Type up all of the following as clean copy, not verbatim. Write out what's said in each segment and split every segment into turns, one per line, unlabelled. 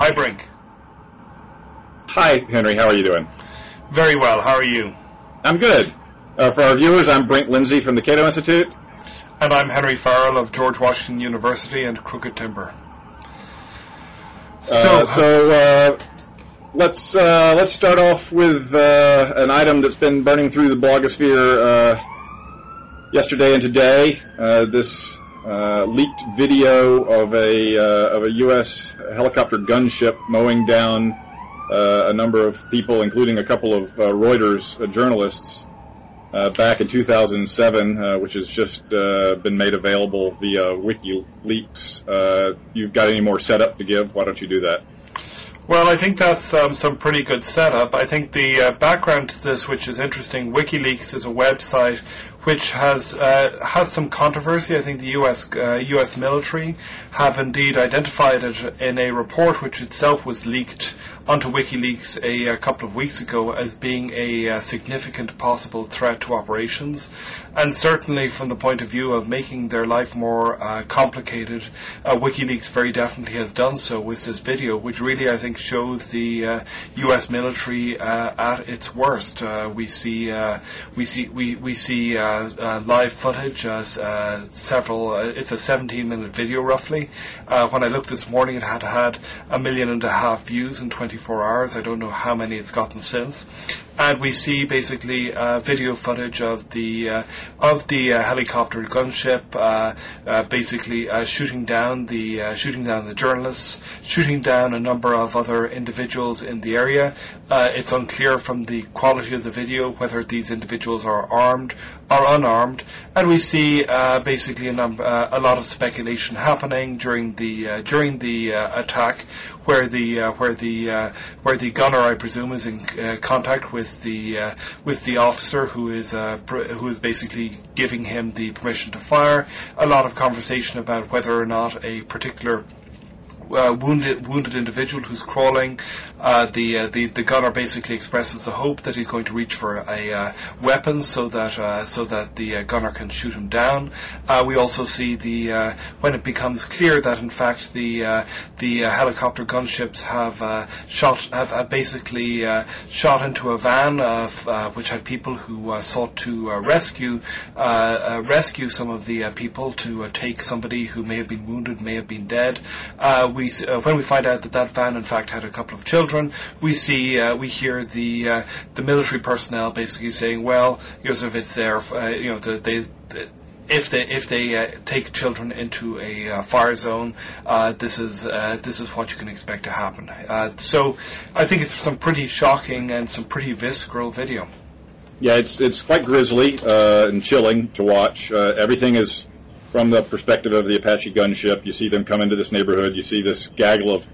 Hi, Brink.
Hi, Henry. How are you doing?
Very well. How are you?
I'm good. For our viewers, I'm Brink Lindsey from the Cato Institute.
And I'm Henry Farrell of George Washington University and Crooked Timber.
Let's start off with an item that's been burning through the blogosphere yesterday and today. This leaked video of a U.S. helicopter gunship mowing down a number of people, including a couple of Reuters journalists, back in 2007, which has just been made available via WikiLeaks. You've got any more setup to give? Why don't you do that?
Well, I think that's some pretty good setup. I think the background to this, which is interesting, WikiLeaks is a website which has had some controversy. I think the U.S. military have indeed identified it in a report which itself was leaked onto WikiLeaks a couple of weeks ago as being a significant possible threat to operations. And certainly from the point of view of making their life more complicated, WikiLeaks very definitely has done so with this video, which really I think shows the U.S. military at its worst. We see live footage. It's a 17-minute video roughly. When I looked this morning, it had 1.5 million views in 24 hours. I don't know how many it's gotten since. And we see basically video footage of the helicopter gunship, basically shooting down the journalists, shooting down a number of other individuals in the area. It's unclear from the quality of the video whether these individuals are armed or unarmed, and we see basically a lot of speculation happening during the attack, where the gunner, I presume, is in contact with the officer who is basically giving him the permission to fire. A lot of conversation about whether or not a particular wounded individual who's crawling. The gunner basically expresses the hope that he's going to reach for a weapon so that the gunner can shoot him down. We also see when it becomes clear that in fact the helicopter gunships have basically shot into a van which had people who sought to rescue some of the people, to take somebody who may have been wounded, may have been dead. When we find out that van in fact had a couple of children, we hear the military personnel basically saying, well, if it's there, if they take children into a fire zone, this is what you can expect to happen. So I think it's some pretty shocking and some pretty visceral video.
Yeah, it's quite grisly and chilling to watch. Everything is from the perspective of the Apache gunship. You see them come into this neighborhood. You see this gaggle of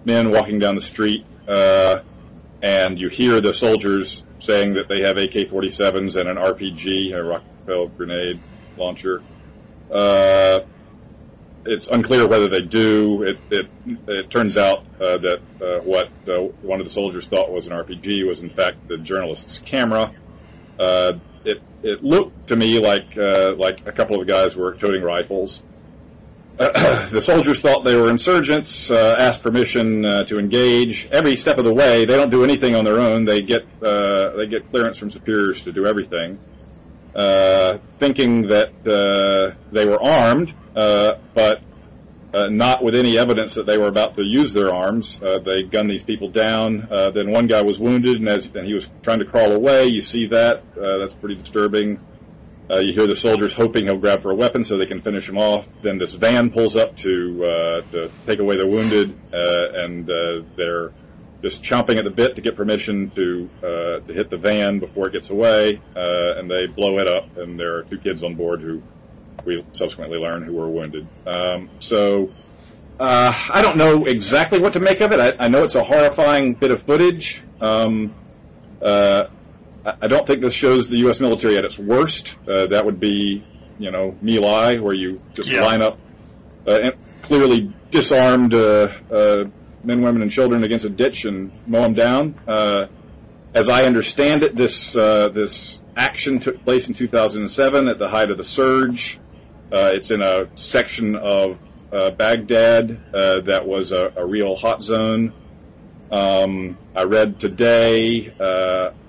men walking down the street, and you hear the soldiers saying that they have AK-47s and an RPG, a rocket-propelled grenade launcher. It's unclear whether they do. It turns out that what one of the soldiers thought was an RPG was in fact the journalist's camera. It looked to me like a couple of guys were toting rifles. The soldiers thought they were insurgents, asked permission to engage. Every step of the way, they don't do anything on their own. They get clearance from superiors to do everything, thinking that they were armed, but not with any evidence that they were about to use their arms. They gunned these people down. Then one guy was wounded, and he was trying to crawl away. You see that. That's pretty disturbing. You hear the soldiers hoping he'll grab for a weapon so they can finish him off. Then this van pulls up to take away the wounded, and they're just chomping at the bit to get permission to hit the van before it gets away, and they blow it up, and there are 2 kids on board who we subsequently learn who were wounded. I don't know exactly what to make of it. I know it's a horrifying bit of footage. I don't think this shows the U.S. military at its worst. That would be, My Lai, where you just line up clearly disarmed men, women, and children against a ditch and mow them down. As I understand it, this action took place in 2007 at the height of the surge. It's in a section of Baghdad that was a real hot zone. I read today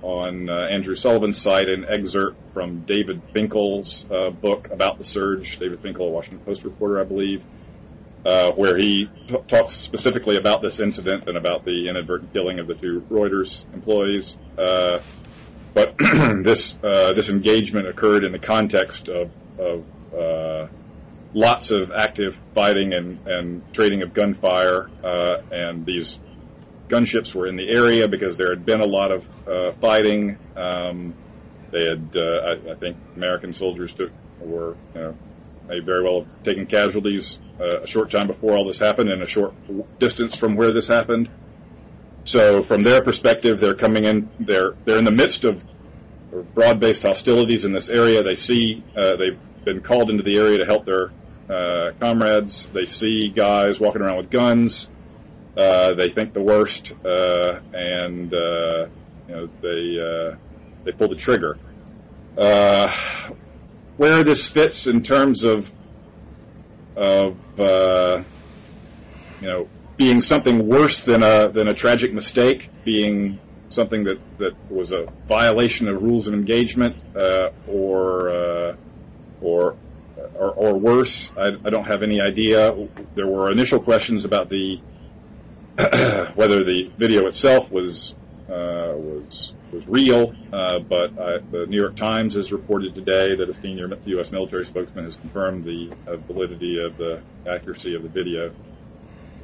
on Andrew Sullivan's site an excerpt from David Finkel's book about the surge. David Finkel, a Washington Post reporter, I believe, where he talks specifically about this incident and about the inadvertent killing of the two Reuters employees. But this engagement occurred in the context of lots of active fighting and trading of gunfire, and these gunships were in the area because there had been a lot of fighting. They had, I think, American soldiers may very well have taken casualties a short time before all this happened, and a short distance from where this happened. So, from their perspective, they're coming in. They're in the midst of broad-based hostilities in this area. They see they've been called into the area to help their comrades. They see guys walking around with guns. They think the worst, and they pull the trigger. Where this fits in terms of being something worse than a tragic mistake, being something that was a violation of rules of engagement, or worse, I don't have any idea. There were initial questions about the whether the video itself was real, but the New York Times has reported today that a senior U.S. military spokesman has confirmed the validity of the accuracy of the video.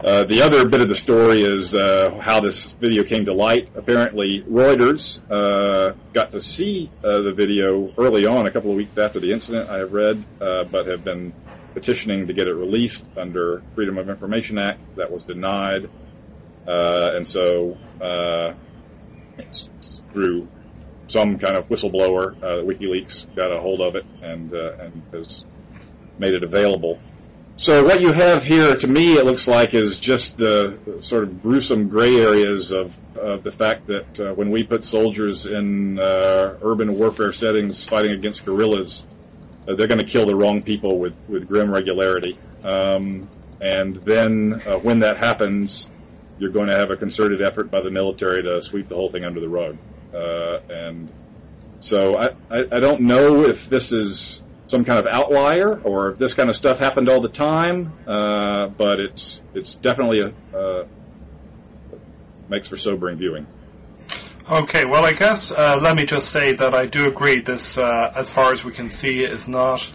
The other bit of the story is how this video came to light. Apparently, Reuters got to see the video early on, a couple of weeks after the incident, I have read, but have been petitioning to get it released under Freedom of Information Act. That was denied. And so through some kind of whistleblower, WikiLeaks got a hold of it and has made it available. So what you have here, to me, it looks like, is just the sort of gruesome gray areas of the fact that when we put soldiers in urban warfare settings fighting against guerrillas, they're going to kill the wrong people with grim regularity. And then when that happens, you're going to have a concerted effort by the military to sweep the whole thing under the rug. And so I don't know if this is some kind of outlier or if this kind of stuff happened all the time, but it's definitely makes for sobering viewing.
Okay, well, I guess let me just say that I do agree this, as far as we can see, is not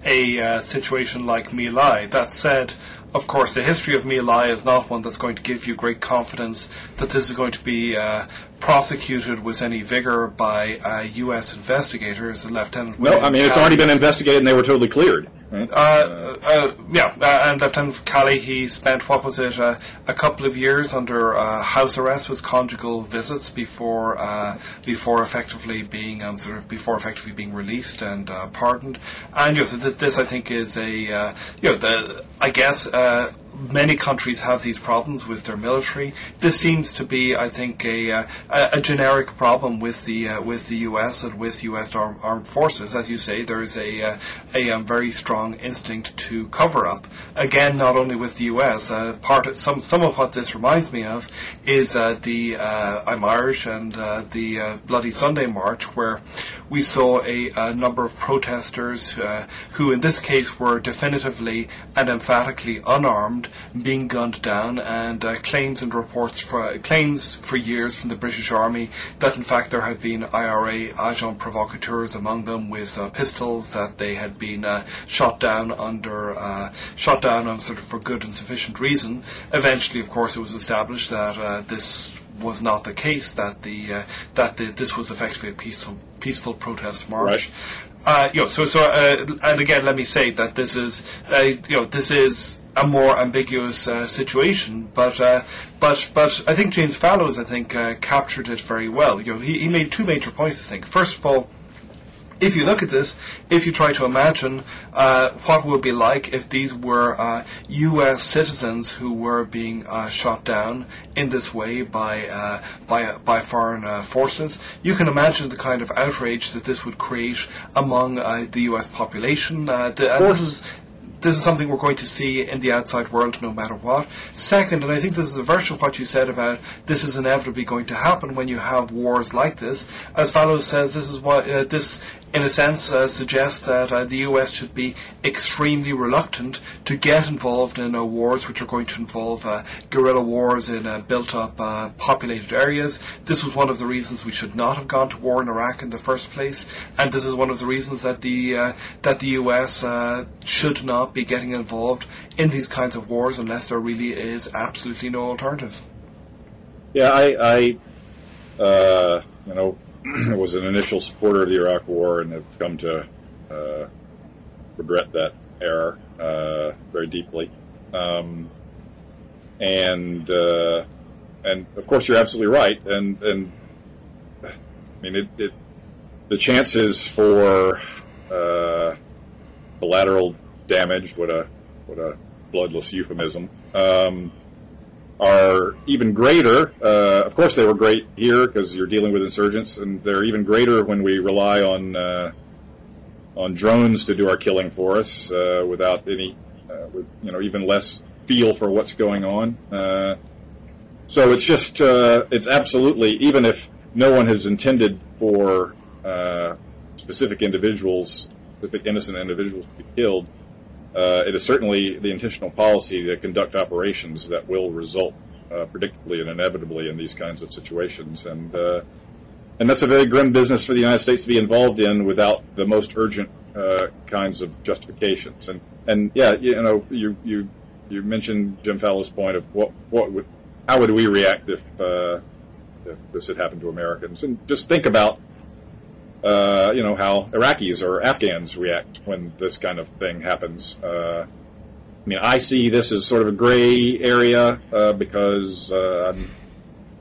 a situation like My Lai. That said, of course, the history of My Lai is not one that's going to give you great confidence that this is going to be prosecuted with any vigor by U.S. investigators. Lieutenant
No, I mean, it's already been investigated and they were totally cleared. Right?
And Lieutenant Calley, he spent, a couple of years under house arrest with conjugal visits before effectively being being released and pardoned. And so this I think is many countries have these problems with their military. This seems to be, I think, a generic problem with the U.S. and with U.S. armed forces. As you say, there is a very strong instinct to cover up. Again, not only with the U.S. Some of what this reminds me of is I'm Irish, and the Bloody Sunday March, where we saw a number of protesters who, in this case, were definitively and emphatically unarmed, being gunned down, and claims for years from the British Army that in fact there had been IRA agents provocateurs among them with pistols, that they had been shot down on sort of for good and sufficient reason. Eventually, of course, it was established that this was not the case, that this was effectively a peaceful protest march. Right. And again, let me say that this is a more ambiguous situation, but I think James Fallows captured it very well. He made two major points, I think. First of all, if you look at this, if you try to imagine what it would be like if these were U.S. citizens who were being shot down in this way by foreign forces, you can imagine the kind of outrage that this would create among the U.S. population. this is something we're going to see in the outside world no matter what. Second, and I think this is a version of what you said about this is inevitably going to happen when you have wars like this. As Farrell says, this is what this, in a sense, suggests that the US should be extremely reluctant to get involved in wars which are going to involve guerrilla wars in built-up populated areas. This was one of the reasons we should not have gone to war in Iraq in the first place, and this is one of the reasons that the US should not be getting involved in these kinds of wars unless there really is absolutely no alternative.
Yeah, I was an initial supporter of the Iraq War and have come to regret that error very deeply. And of course, you're absolutely right. And I mean, the chances for collateral damage, what a bloodless euphemism, are even greater. Of course, they were great here because you're dealing with insurgents, and they're even greater when we rely on drones to do our killing for us without any, with even less feel for what's going on. So it's just, it's absolutely, even if no one has intended for specific individuals, specific innocent individuals to be killed, it is certainly the intentional policy to conduct operations that will result predictably and inevitably in these kinds of situations. And that's a very grim business for the United States to be involved in without the most urgent kinds of justifications. And yeah, you mentioned Jim Fallow's point of how would we react if this had happened to Americans? And just think about how Iraqis or Afghans react when this kind of thing happens. I mean, I see this as sort of a gray area because I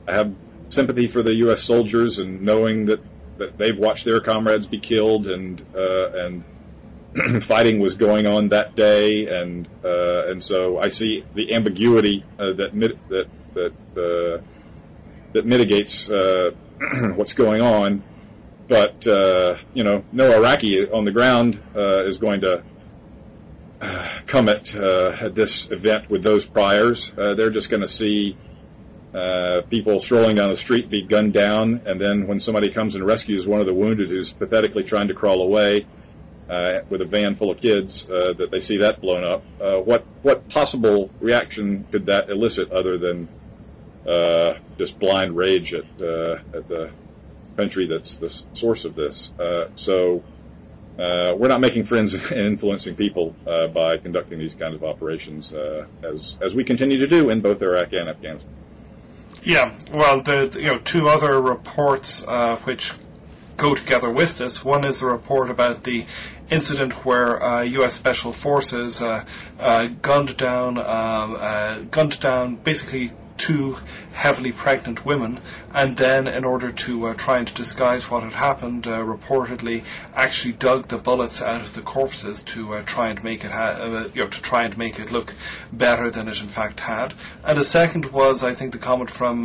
have sympathy for the U.S. soldiers and knowing that they've watched their comrades be killed and fighting was going on that day, and so I see the ambiguity that mitigates what's going on. But, no Iraqi on the ground is going to come at this event with those priors. They're just going to see people strolling down the street be gunned down, and then when somebody comes and rescues one of the wounded who's pathetically trying to crawl away with a van full of kids, that they see that blown up. What possible reaction could that elicit other than just blind rage at the country that's the source of this? So we're not making friends and influencing people by conducting these kinds of operations as we continue to do in both Iraq and Afghanistan. Yeah,
well, two other reports which go together with this. One is a report about the incident where U.S. Special Forces gunned down basically two heavily pregnant women, and then in order to try and disguise what had happened, reportedly actually dug the bullets out of the corpses to try and make it look better than it in fact had. And the second was, I think, the comment from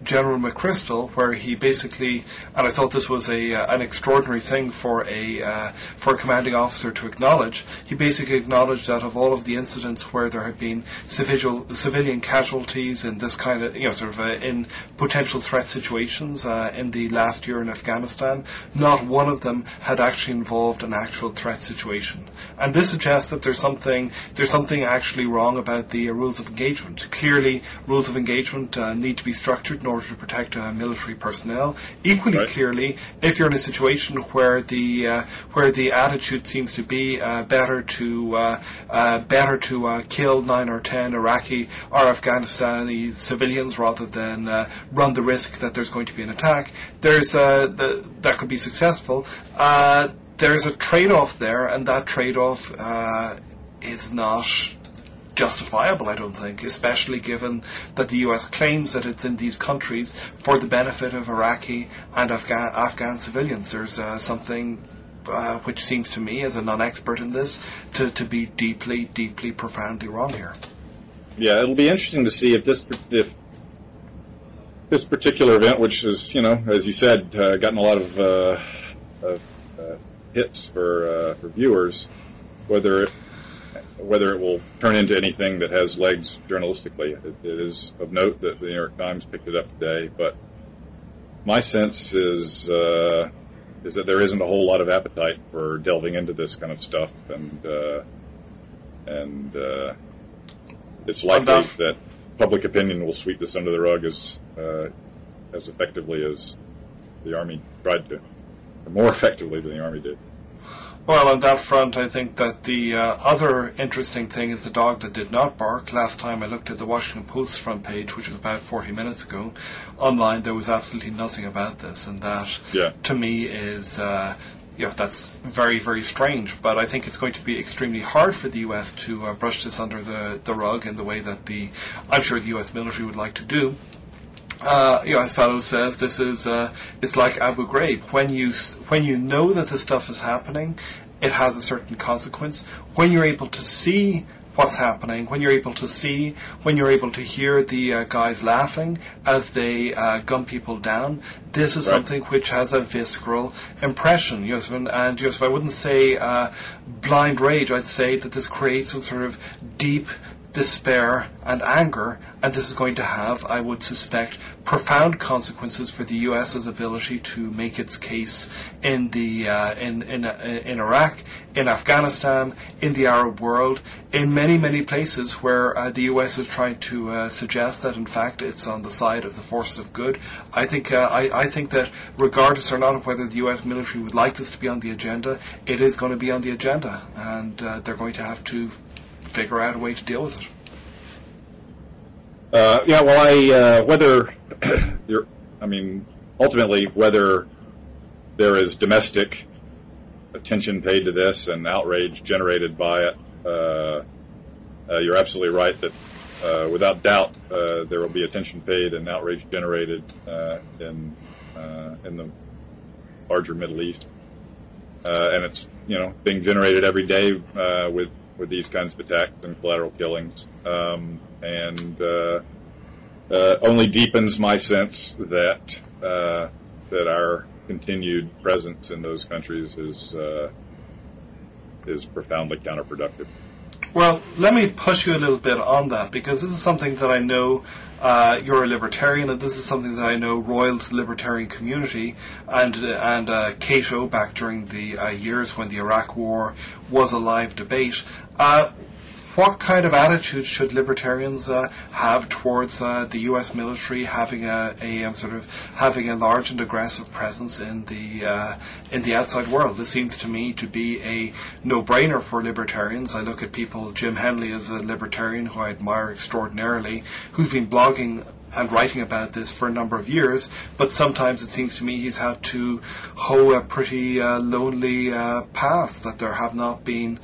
General McChrystal, where he basically, and I thought this was an extraordinary thing for a commanding officer to acknowledge. He basically acknowledged that of all of the incidents where there had been civilian casualties in this kind of, in potential threat situations in the last year in Afghanistan, not one of them had actually involved an actual threat situation. And this suggests that there's something actually wrong about the rules of engagement. Clearly, rules of engagement need to be structured in order to protect military personnel. Equally right. Clearly, if you're in a situation where the attitude seems to be better to kill 9 or 10 Iraqi or Afghanistani civilians rather than run the risk that there's going to be an attack, that could be successful. There's a trade-off there, and that trade-off is not justifiable, I don't think, especially given that the US claims that it's in these countries for the benefit of Iraqi and Afghan civilians. There's something which seems to me, as a non-expert in this, to be deeply, deeply, profoundly wrong here.
Yeah, it'll be interesting to see if this particular event, which is, as you said, gotten a lot of hits for viewers, whether whether it will turn into anything that has legs journalistically. It is of note that the New York Times picked it up today, but my sense is that there isn't a whole lot of appetite for delving into this kind of stuff, and it's likely that public opinion will sweep this under the rug as effectively as the Army tried to, or more effectively than the Army did.
Well, on that front, I think that the other interesting thing is the dog that did not bark. Last time I looked at the Washington Post's front page, which was about 40 minutes ago, online, there was absolutely nothing about this, and that, to me, is... that's very, very strange, but I think it's going to be extremely hard for the U.S. to brush this under the rug in the way that I'm sure the U.S. military would like to do. As Farrell says, this is it's like Abu Ghraib. When you know that this stuff is happening, it has a certain consequence. When you're able to see what's happening, when you're able to hear the guys laughing as they gun people down, this is something which has a visceral impression. And I wouldn't say blind rage. I'd say that this creates a sort of deep despair and anger, and this is going to have, I would suspect, profound consequences for the U.S.'s ability to make its case in in Iraq, in Afghanistan, in the Arab world, in many, many places where the U.S. is trying to suggest that, in fact, it's on the side of the forces of good. I think that regardless or not of whether the U.S. military would like this to be on the agenda, it is going to be on the agenda, and they're going to have to figure out a way to deal with it.
Ultimately, whether there is domestic attention paid to this and outrage generated by it, you're absolutely right that without doubt there will be attention paid and outrage generated in the larger Middle East, and it's being generated every day with these kinds of attacks and collateral killings, and only deepens my sense that our continued presence in those countries is profoundly counterproductive.
Well, let me push you a little bit on that, because this is something that I know you're a libertarian, and this is something that I know royal to the libertarian community, and Cato back during the years when the Iraq War was a live debate. What kind of attitude should libertarians have towards the U.S. military having having a large and aggressive presence in the outside world? This seems to me to be a no-brainer for libertarians. I look at people. Jim Henley is a libertarian who I admire extraordinarily, who's been blogging and writing about this for a number of years, but sometimes it seems to me he's had to hoe a pretty lonely path, that there have not been.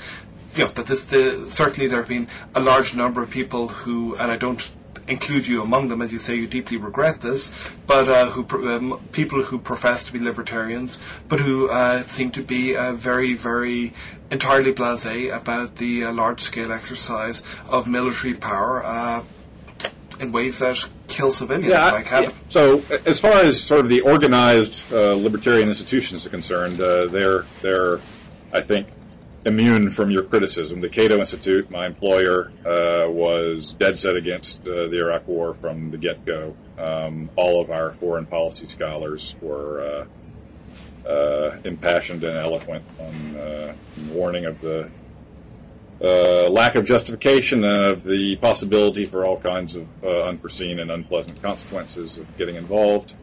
Certainly there have been a large number of people who, and I don't include you among them, as you say you deeply regret this, but people who profess to be libertarians, but who seem to be very, very entirely blasé about the large-scale exercise of military power in ways that kill civilians.
So as far as sort of the organized libertarian institutions are concerned, they're, I think, immune from your criticism. The Cato Institute, my employer, was dead set against the Iraq War from the get-go. All of our foreign policy scholars were impassioned and eloquent on warning of the lack of justification and of the possibility for all kinds of unforeseen and unpleasant consequences of getting involved.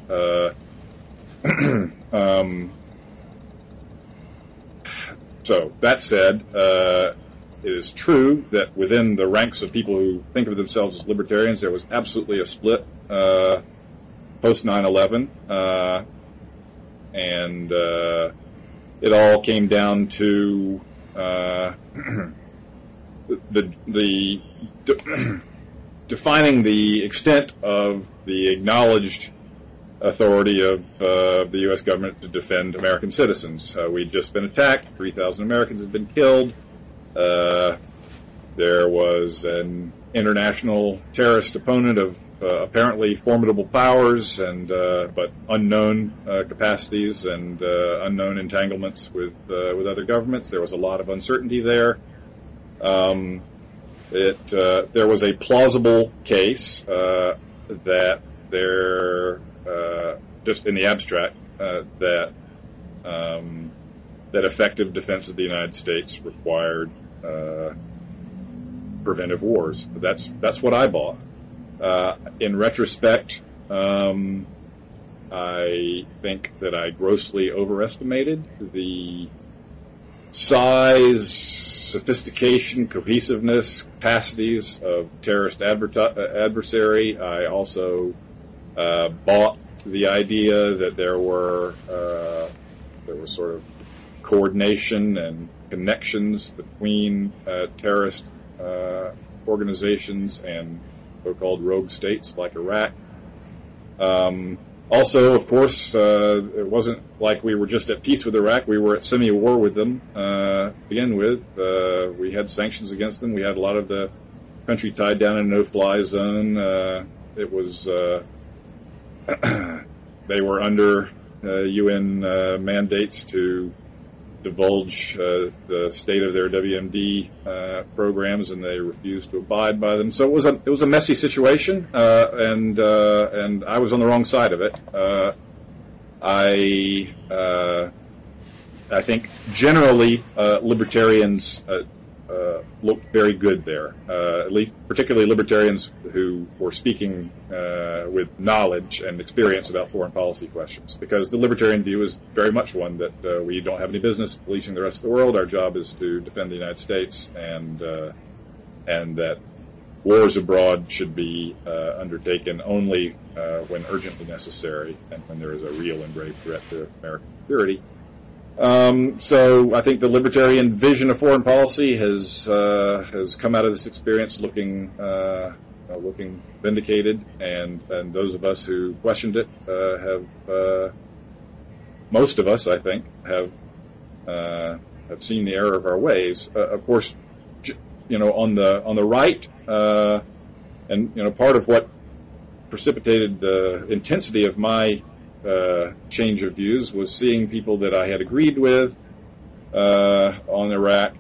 So, that said, it is true that within the ranks of people who think of themselves as libertarians, there was absolutely a split post 9/11, and it all came down to defining the extent of the acknowledged authority of the U.S. government to defend American citizens. We'd just been attacked. 3,000 Americans had been killed. There was an international terrorist opponent of apparently formidable powers and but unknown capacities and unknown entanglements with other governments. There was a lot of uncertainty there. There was a plausible case that there, just in the abstract, that effective defense of the United States required preventive wars. That's what I bought. In retrospect, I think that I grossly overestimated the size, sophistication, cohesiveness, capacities of terrorist adversary. I also bought the idea that there was sort of coordination and connections between terrorist organizations and so-called rogue states like Iraq. Also, of course, it wasn't like we were just at peace with Iraq. We were at semi-war with them to begin with. We had sanctions against them. We had a lot of the country tied down in a no-fly zone. It was they were under UN mandates to divulge the state of their WMD programs, and they refused to abide by them. So it was a messy situation, and I was on the wrong side of it. I think generally libertarians looked very good there, at least particularly libertarians who were speaking with knowledge and experience about foreign policy questions, because the libertarian view is very much one that we don't have any business policing the rest of the world. Our job is to defend the United States, and that wars abroad should be undertaken only when urgently necessary and when there is a real and grave threat to American security. So I think the libertarian vision of foreign policy has come out of this experience looking vindicated, and those of us who questioned it have most of us, I think, have seen the error of our ways. Of course, on the right, and part of what precipitated the intensity of my change of views was seeing people that I had agreed with on Iraq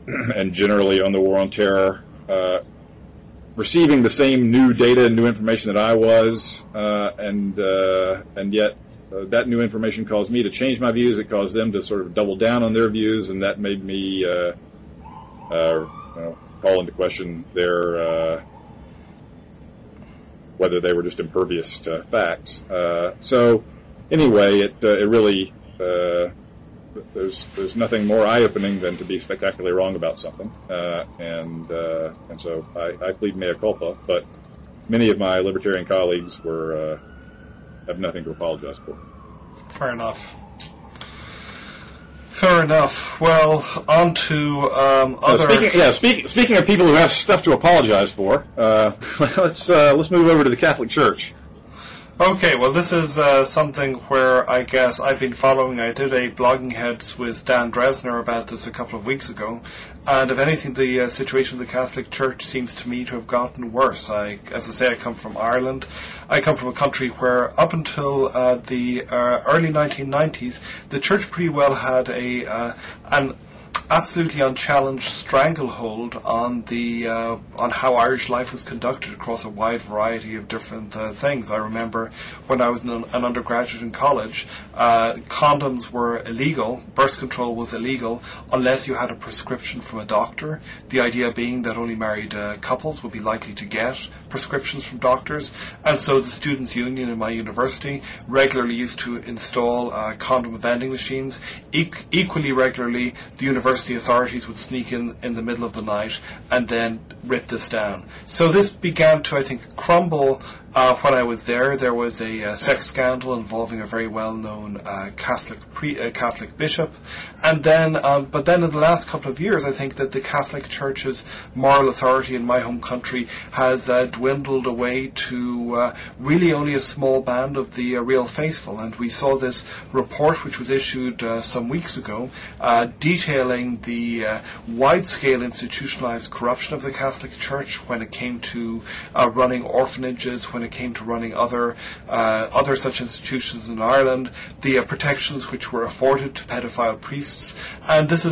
and generally on the war on terror, receiving the same new data and new information that I was, and yet that new information caused me to change my views. It caused them to sort of double down on their views, and that made me call into question their whether they were just impervious to facts. So anyway, it really there's nothing more eye-opening than to be spectacularly wrong about something, and so I plead mea culpa. But many of my libertarian colleagues have nothing to apologize for.
Fair enough. Fair enough. Well, on to other.
Speaking of people who have stuff to apologize for, let's move over to the Catholic Church.
Okay, well, this is something where I guess I've been following. I did a blogging heads with Dan Dresner about this a couple of weeks ago, and if anything, the situation of the Catholic Church seems to me to have gotten worse. As I say, I come from Ireland. I come from a country where up until the early 1990s, the Church pretty well had an absolutely unchallenged stranglehold on on how Irish life was conducted across a wide variety of different things. I remember when I was an undergraduate in college, condoms were illegal, birth control was illegal unless you had a prescription from a doctor. The idea being that only married couples would be likely to get prescriptions from doctors, and so the Students' Union in my university regularly used to install condom vending machines. Equally regularly, the university authorities would sneak in the middle of the night and then rip this down. So this began to, I think, crumble when I was there. There was a sex scandal involving a very well-known Catholic bishop, and then, but then in the last couple of years, I think that the Catholic Church's moral authority in my home country has dwindled away to really only a small band of the real faithful. And we saw this report, which was issued some weeks ago, detailing the wide-scale institutionalized corruption of the Catholic Church when it came to running orphanages, when it came to running other such institutions in Ireland, the protections which were afforded to pedophile priests. And this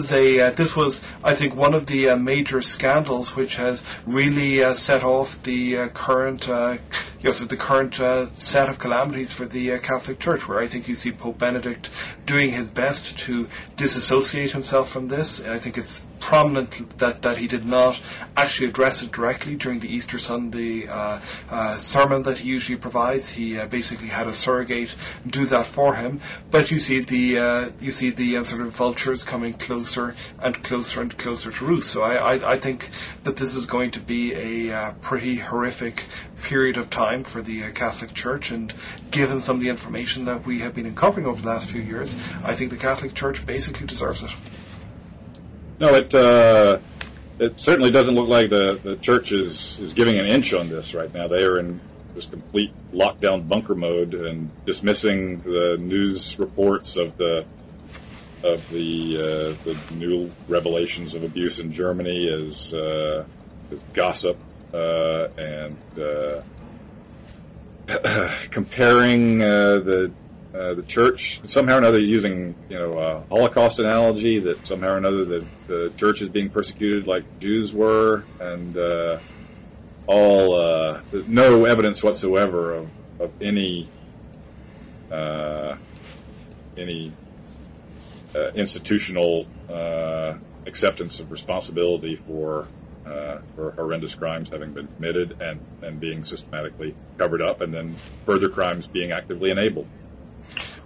was, I think, one of the major scandals which has really set off the current set of calamities for the Catholic Church, where I think you see Pope Benedict doing his best to disassociate himself from this. I think it's prominent that he did not actually address it directly during the Easter Sunday sermon that he usually provides. He basically had a surrogate do that for him. But you see the sort of vultures coming closer and closer and closer to roost. So I think that this is going to be a pretty horrific period of time for the Catholic Church, and given some of the information that we have been uncovering over the last few years, I think the Catholic Church basically deserves it.
No, it certainly doesn't look like the Church is giving an inch on this right now. They are in this complete lockdown bunker mode and dismissing the news reports of the new revelations of abuse in Germany as gossip, and comparing the Church somehow or another, using a Holocaust analogy, that somehow or another the Church is being persecuted like Jews were, and no evidence whatsoever of any institutional acceptance of responsibility for horrendous crimes having been committed and being systematically covered up, and then further crimes being actively enabled.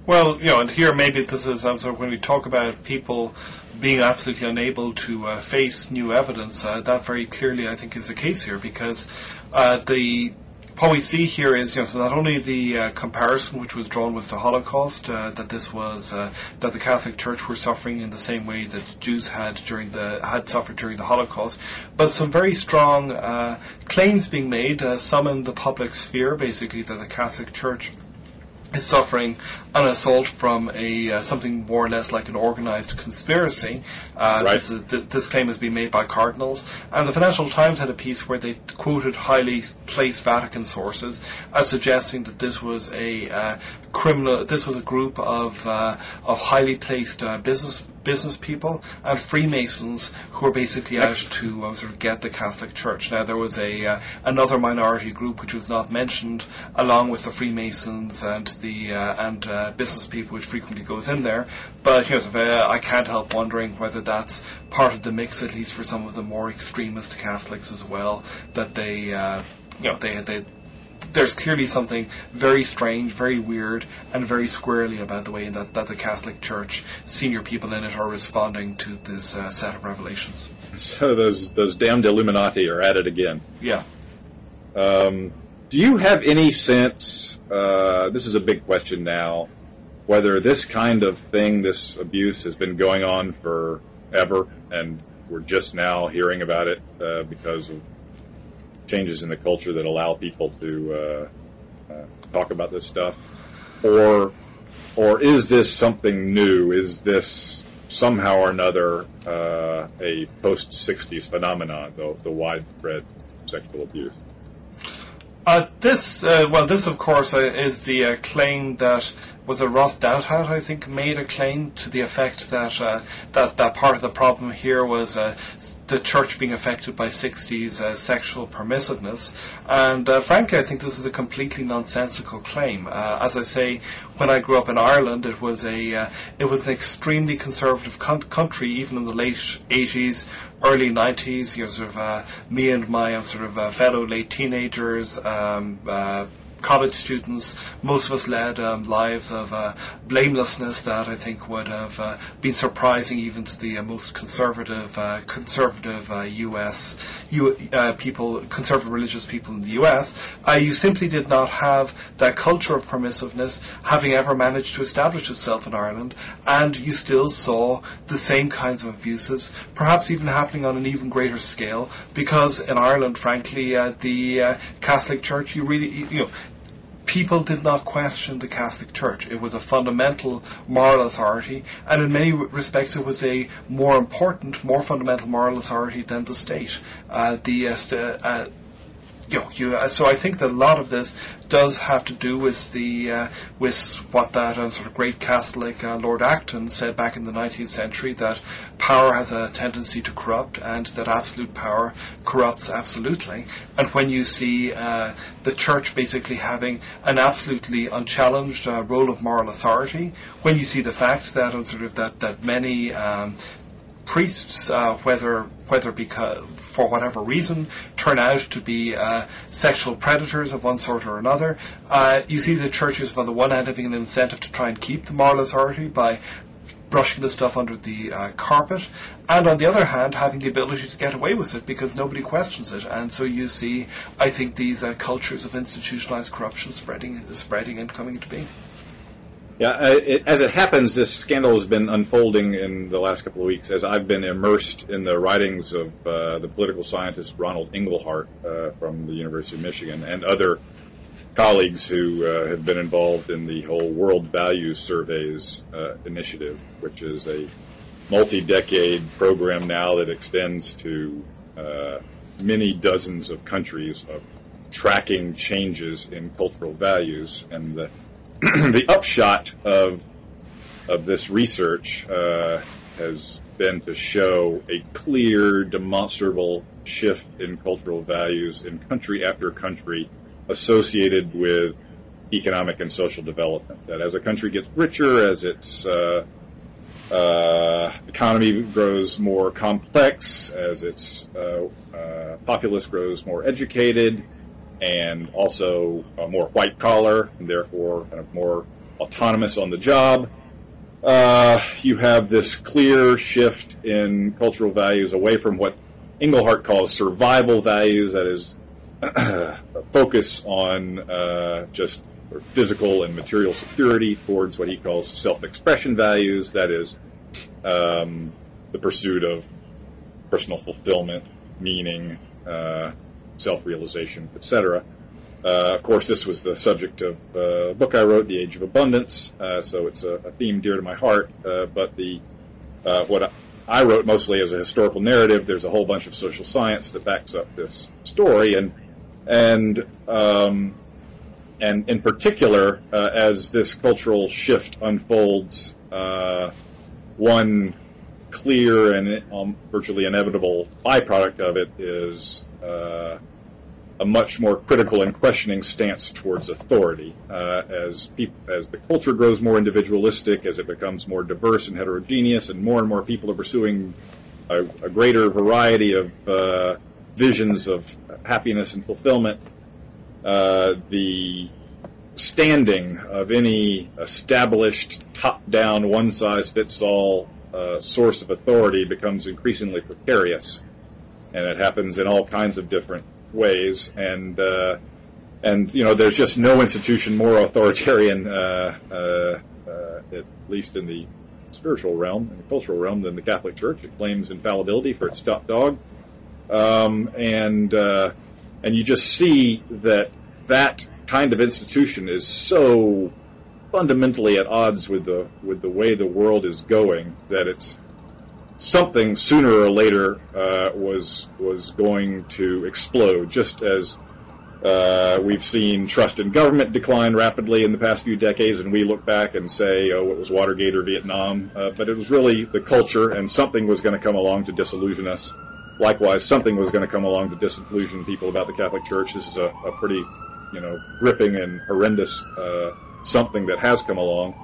Well, and here maybe this is when we talk about people being absolutely unable to face new evidence, that very clearly I think is the case here, because what we see here is, so not only the comparison which was drawn with the Holocaust, that the Catholic Church were suffering in the same way that Jews had suffered during the Holocaust, but some very strong claims being made, some in the public sphere, basically, that the Catholic Church is suffering an assault from something more or less like an organized conspiracy.
Right.
This claim has been made by cardinals, and the Financial Times had a piece where they quoted highly placed Vatican sources as suggesting that this was a group of highly placed business people and Freemasons who were basically out to sort of get the Catholic Church. Now, there was another minority group which was not mentioned, along with the Freemasons and the business people, which frequently goes in there. But I can't help wondering whether that's part of the mix, at least for some of the more extremist Catholics as well, that there's clearly something very strange, very weird, and very squirrely about the way that the Catholic Church, senior people in it, are responding to this set of revelations.
So those damned Illuminati are at it again.
Yeah.
Do you have any sense, this is a big question now, whether this kind of thing, this abuse, has been going on forever, and we're just now hearing about it because of changes in the culture that allow people to talk about this stuff, or is this something new? Is this somehow or another a post-60s phenomenon, the widespread sexual abuse?
This of course is the claim that was it Ross Douthat, I think, made a claim to the effect that that part of the problem here was the church being affected by 60s sexual permissiveness. And frankly, I think this is a completely nonsensical claim. As I say, when I grew up in Ireland, it was an extremely conservative country, even in the late 80s, early 90s. Me and my fellow late teenagers, college students. Most of us led lives of blamelessness that I think would have been surprising even to the most conservative U.S. People, conservative religious people in the U.S. You simply did not have that culture of permissiveness having ever managed to establish itself in Ireland, and you still saw the same kinds of abuses, perhaps even happening on an even greater scale, because in Ireland, frankly, the Catholic Church, people did not question the Catholic Church. It was a fundamental moral authority, and in many respects it was a more important, more fundamental moral authority than the state. So I think that a lot of this does have to do with with what that sort of great Catholic Lord Acton said back in the 19th century, that power has a tendency to corrupt, and that absolute power corrupts absolutely. And when you see the Church basically having an absolutely unchallenged role of moral authority, when you see the fact that that many priests, whether because for whatever reason, turn out to be sexual predators of one sort or another, you see the churches on the one hand having an incentive to try and keep the moral authority by brushing the stuff under the carpet, and on the other hand having the ability to get away with it because nobody questions it. And so you see, I think, these cultures of institutionalized corruption spreading and coming to be.
Yeah, as it happens, this scandal has been unfolding in the last couple of weeks as I've been immersed in the writings of the political scientist Ronald Inglehart from the University of Michigan and other colleagues who have been involved in the whole World Values Surveys initiative, which is a multi-decade program now that extends to many dozens of countries of tracking changes in cultural values. And the upshot of this research has been to show a clear, demonstrable shift in cultural values in country after country associated with economic and social development. That as a country gets richer, as its economy grows more complex, as its populace grows more educated, and also more white collar, and therefore kind of more autonomous on the job. You have this clear shift in cultural values away from what Inglehart calls survival values, that is, a focus on just physical and material security, towards what he calls self-expression values, that is, the pursuit of personal fulfillment, meaning, self-realization, etc. Of course, this was the subject of a book I wrote, The Age of Abundance, so it's a theme dear to my heart. But what I wrote mostly as a historical narrative, there's a whole bunch of social science that backs up this story, and in particular, as this cultural shift unfolds, one clear and virtually inevitable byproduct of it is a much more critical and questioning stance towards authority. As the culture grows more individualistic, as it becomes more diverse and heterogeneous, and more people are pursuing a greater variety of visions of happiness and fulfillment, the standing of any established, top-down, one-size-fits-all source of authority becomes increasingly precarious, and it happens in all kinds of different ways. And there's just no institution more authoritarian, at least in the spiritual realm, in the cultural realm, than the Catholic Church. It claims infallibility for its top dog, and you just see that kind of institution is so fundamentally at odds with the way the world is going that it's something sooner or later was going to explode. Just as we've seen trust in government decline rapidly in the past few decades, and we look back and say, oh, it was Watergate or Vietnam, but it was really the culture, and something was going to come along to disillusion us. Likewise, something was going to come along to disillusion people about the Catholic Church. This is a pretty, gripping and horrendous something that has come along.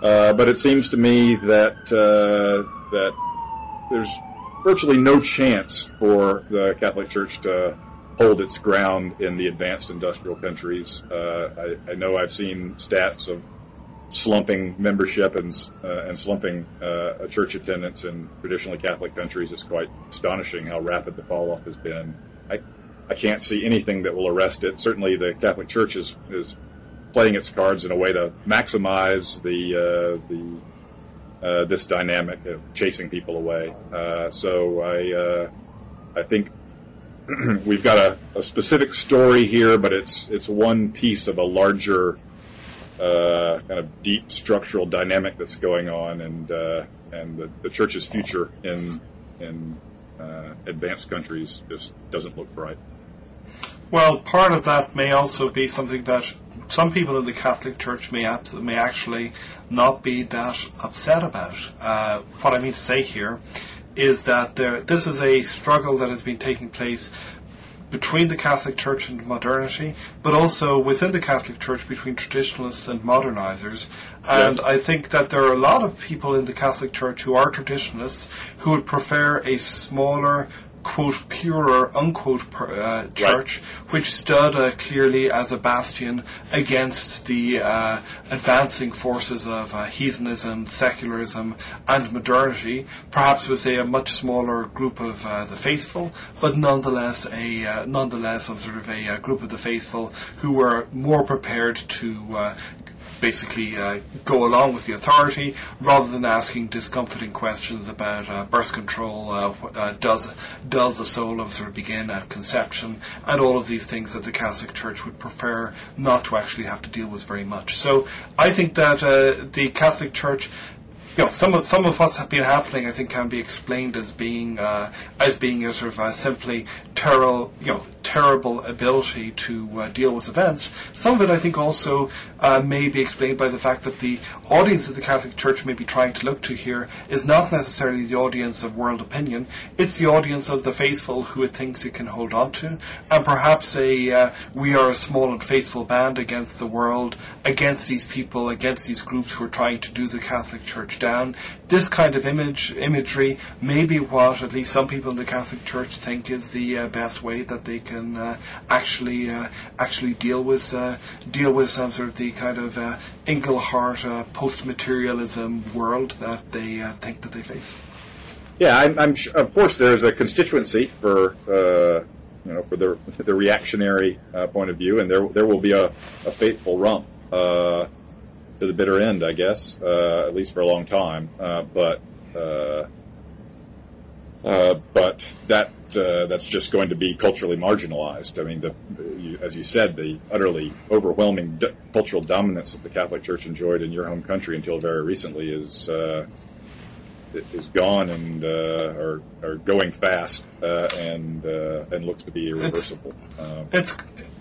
But it seems to me that there's virtually no chance for the Catholic Church to hold its ground in the advanced industrial countries. I know I've seen stats of slumping membership and slumping church attendance in traditionally Catholic countries. It's quite astonishing how rapid the fall off has been. I can't see anything that will arrest it. Certainly, the Catholic Church is playing its cards in a way to maximize this dynamic of chasing people away. So I think we've got a specific story here, but it's one piece of a larger kind of deep structural dynamic that's going on, and the church's future in advanced countries just doesn't look bright.
Well, part of that may also be something that some people in the Catholic Church may actually not be that upset about. What I mean to say here is that this is a struggle that has been taking place between the Catholic Church and modernity, but also within the Catholic Church between traditionalists and modernizers. And yes. I think that there are a lot of people in the Catholic Church who are traditionalists who would prefer a smaller, quote, purer, unquote, church, which stood clearly as a bastion against the advancing forces of heathenism, secularism, and modernity. Perhaps we say a much smaller group of the faithful, but nonetheless a group of the faithful who were more prepared to basically go along with the authority rather than asking discomforting questions about birth control, does the soul sort of begin at conception, and all of these things that the Catholic Church would prefer not to actually have to deal with very much. So I think that the Catholic Church, some of what's been happening, I think, can be explained as being sort of simply terrible ability to deal with events. Some of it, I think, also may be explained by the fact that the audience that the Catholic Church may be trying to look to here is not necessarily the audience of world opinion. It's the audience of the faithful who it thinks it can hold on to, and perhaps we are a small and faithful band against the world, against these people, against these groups who are trying to do the Catholic Church down. This kind of imagery may be what at least some people in the Catholic Church think is the best way that they can actually deal with some sort of the kind of Engelhart post-materialism world that they think that they face.
Yeah, I'm sure, of course there's a constituency for for the reactionary point of view, and there will be a faithful rump to the bitter end, I guess, at least for a long time. But that's just going to be culturally marginalized. I mean, as you said, the utterly overwhelming cultural dominance that the Catholic Church enjoyed in your home country until very recently is gone and are going fast and looks to be irreversible.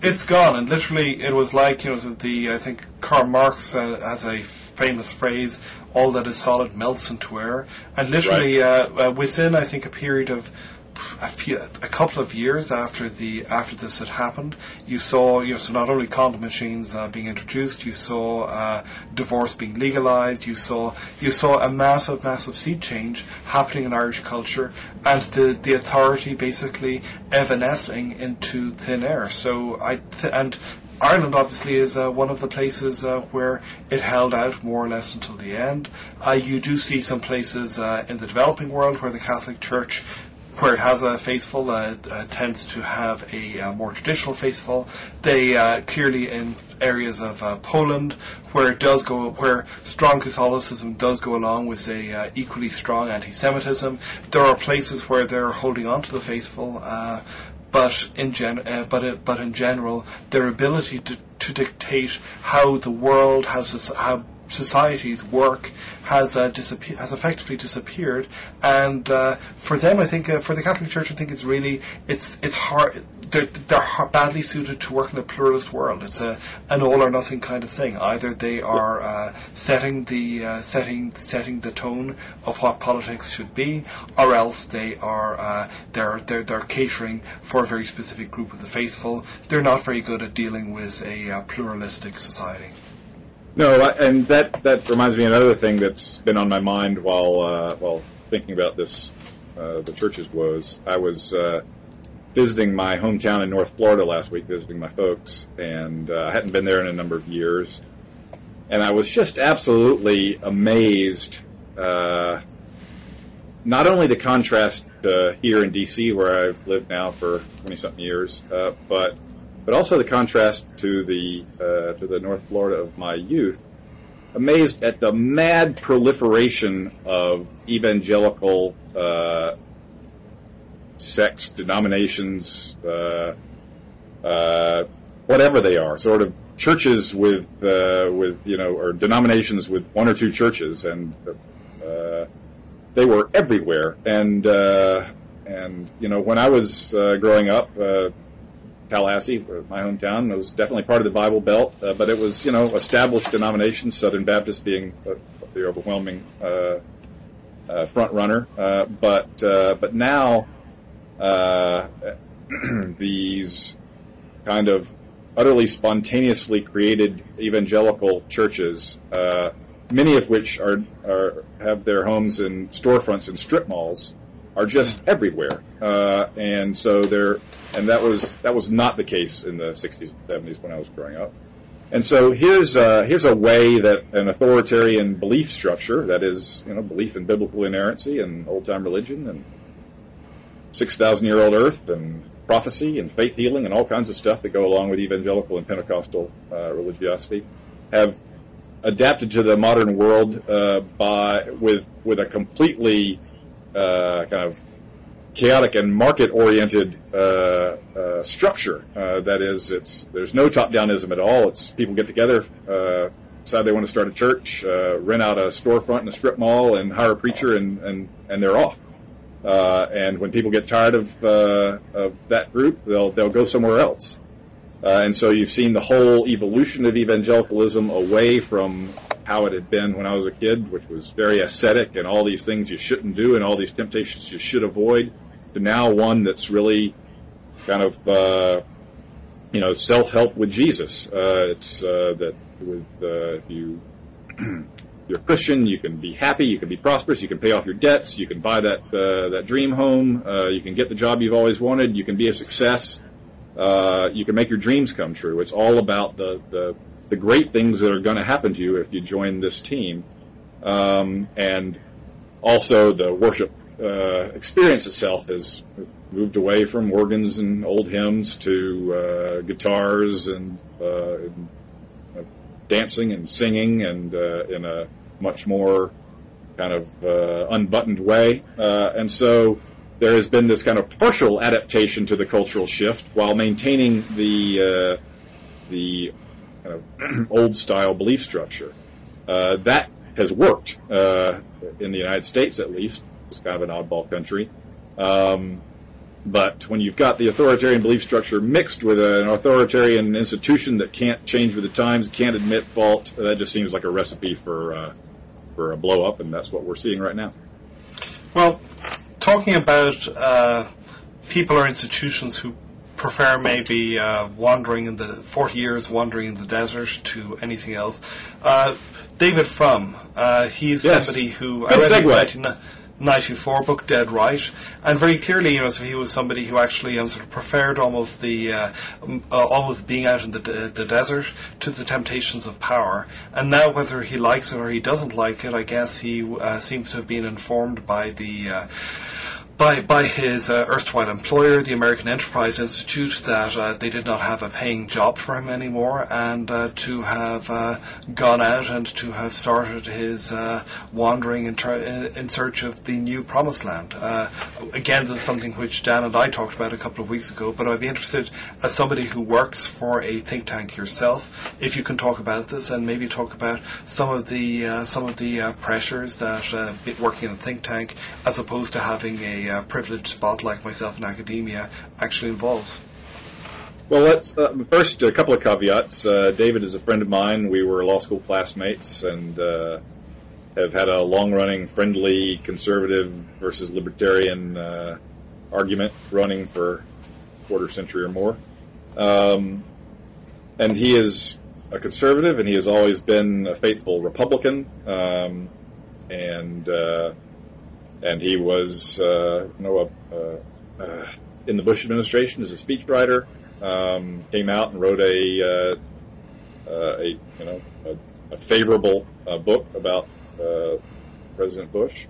It's gone, and literally it was like I think Karl Marx has a famous phrase: "All that is solid melts into air." And literally within, I think, a period of a couple of years after this had happened, you saw so not only condom machines being introduced, you saw divorce being legalized, you saw a massive sea change happening in Irish culture, and the authority basically evanescing into thin air. So and Ireland obviously is one of the places where it held out more or less until the end. You do see some places in the developing world where the Catholic Church, where it has a faithful, tends to have a more traditional faithful. They clearly in areas of Poland, where strong Catholicism does go along with a equally strong anti-Semitism. There are places where they're holding on to the faithful, but in general, their ability to dictate how the world how societies work has effectively disappeared. And for them, I think, for the Catholic Church, I think it's hard. They're badly suited to work in a pluralist world. It's an all or nothing kind of thing. Either they are setting the tone of what politics should be, or else they are they're catering for a very specific group of the faithful. They're not very good at dealing with a pluralistic society.
No, and that reminds me of another thing that's been on my mind while thinking about this, the church's woes. I was visiting my hometown in North Florida last week, visiting my folks, and I hadn't been there in a number of years. And I was just absolutely amazed, not only the contrast here in D.C., where I've lived now for 20-something years, but also the contrast to the North Florida of my youth. Amazed at the mad proliferation of evangelical sects, denominations, whatever they are, sort of churches with or denominations with one or two churches, and they were everywhere. And when I was growing up, Tallahassee, my hometown, was definitely part of the Bible Belt, but it was established denominations, Southern Baptist being the overwhelming front runner. But now these kind of utterly spontaneously created evangelical churches, many of which have their homes in storefronts and strip malls, are just everywhere. And that was not the case in the 60s and 70s when I was growing up. And so here's a way that an authoritarian belief structure, that is, belief in biblical inerrancy and old-time religion and 6,000-year-old earth and prophecy and faith healing and all kinds of stuff that go along with evangelical and Pentecostal religiosity, have adapted to the modern world with a completely kind of chaotic and market-oriented structure. That is, there's no top-downism at all. It's people get together, decide they want to start a church, rent out a storefront in a strip mall, and hire a preacher, and they're off. And when people get tired of that group, they'll go somewhere else. And so you've seen the whole evolution of evangelicalism away from how it had been when I was a kid, which was very ascetic and all these things you shouldn't do and all these temptations you should avoid, to now one that's really kind of self-help with Jesus. It's that if you're a Christian, you can be happy, you can be prosperous, you can pay off your debts, you can buy that dream home, you can get the job you've always wanted, you can be a success, you can make your dreams come true. It's all about the great things that are going to happen to you if you join this team. And also the worship experience itself has moved away from organs and old hymns to guitars and dancing and singing, and in a much more kind of unbuttoned way. And so there has been this kind of partial adaptation to the cultural shift while maintaining the kind of old-style belief structure. That has worked in the United States, at least. It's kind of an oddball country. But when you've got the authoritarian belief structure mixed with an authoritarian institution that can't change with the times, can't admit fault, that just seems like a recipe for a blow-up, and that's what we're seeing right now.
Well, talking about people or institutions who prefer maybe wandering in the 40 years wandering in the desert to anything else, David Frum, he's somebody who
Good segue.
1994 book Dead Right, and very clearly, so he was somebody who actually sort of preferred almost almost being out in the desert to the temptations of power. And now, whether he likes it or he doesn't like it, I guess he seems to have been informed by by his erstwhile employer, the American Enterprise Institute, that they did not have a paying job for him anymore, and to have gone out and to have started his wandering in search of the new promised land. Again, this is something which Dan and I talked about a couple of weeks ago, but I'd be interested, as somebody who works for a think tank yourself, if you can talk about this and maybe talk about some of the pressures that working in a think tank, as opposed to having a privileged spot like myself in academia, actually involves.
Well, let's first a couple of caveats. David is a friend of mine. We were law school classmates and have had a long-running, friendly, conservative versus libertarian argument running for a quarter century or more. And he is a conservative, and he has always been a faithful Republican. And he was, in the Bush administration as a speechwriter. Came out and wrote a favorable book about President Bush.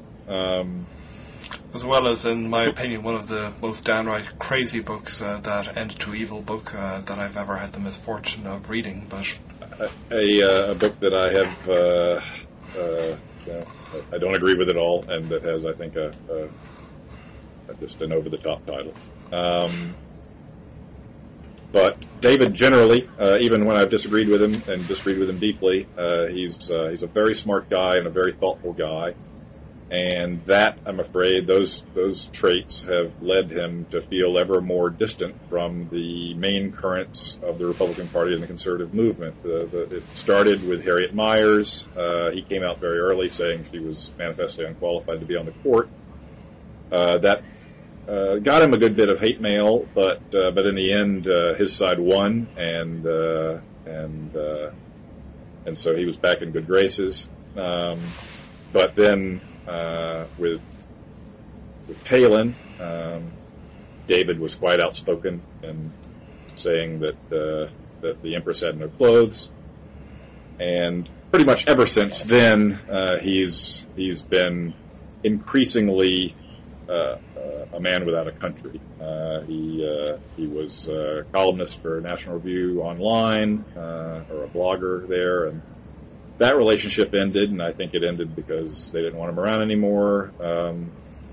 As well as, in my opinion, one of the most downright crazy books, that End to Evil book, that I've ever had the misfortune of reading. But
a book that I have, I don't agree with at all, and that has, I think, just an over-the-top title. But David, generally, even when I've disagreed with him and disagreed with him deeply, he's a very smart guy and a very thoughtful guy. And that, I'm afraid, those traits have led him to feel ever more distant from the main currents of the Republican Party and the conservative movement. It started with Harriet Miers. He came out very early saying she was manifestly unqualified to be on the court. That got him a good bit of hate mail, but in the end, his side won, and so he was back in good graces. But then, with Palin, David was quite outspoken in saying that the Empress had no clothes, and pretty much ever since then, he's been increasingly a man without a country. He was a columnist for National Review Online, or a blogger there, and that relationship ended, and I think it ended because they didn't want him around anymore.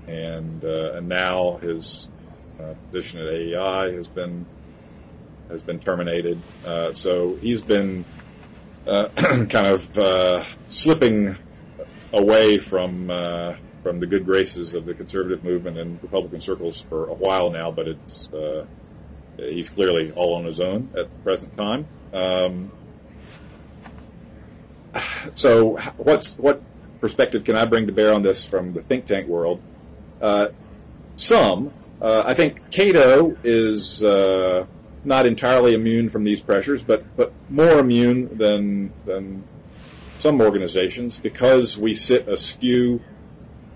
And now his position at AEI has been terminated. So he's been kind of slipping away from the good graces of the conservative movement in Republican circles for a while now. But he's clearly all on his own at the present time. So what perspective can I bring to bear on this from the think tank world? I think Cato is not entirely immune from these pressures, but more immune than some organizations, because we sit askew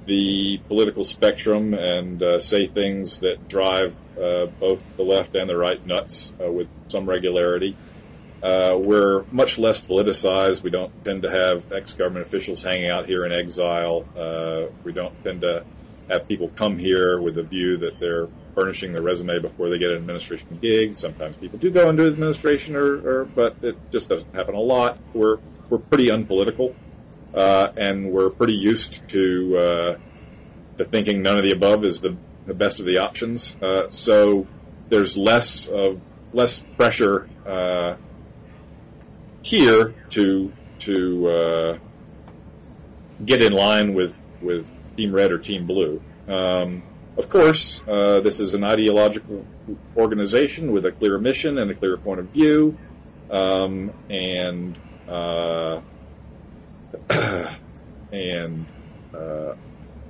the political spectrum and say things that drive both the left and the right nuts with some regularity. We're much less politicized. We don't tend to have ex-government officials hanging out here in exile. We don't tend to have people come here with a view that they're furnishing their resume before they get an administration gig. Sometimes people do go into administration, but it just doesn't happen a lot. We're pretty unpolitical, and we're pretty used to thinking none of the above is the best of the options. So there's less pressure here to get in line with Team Red or Team Blue. Of course, this is an ideological organization with a clear mission and a clear point of view, and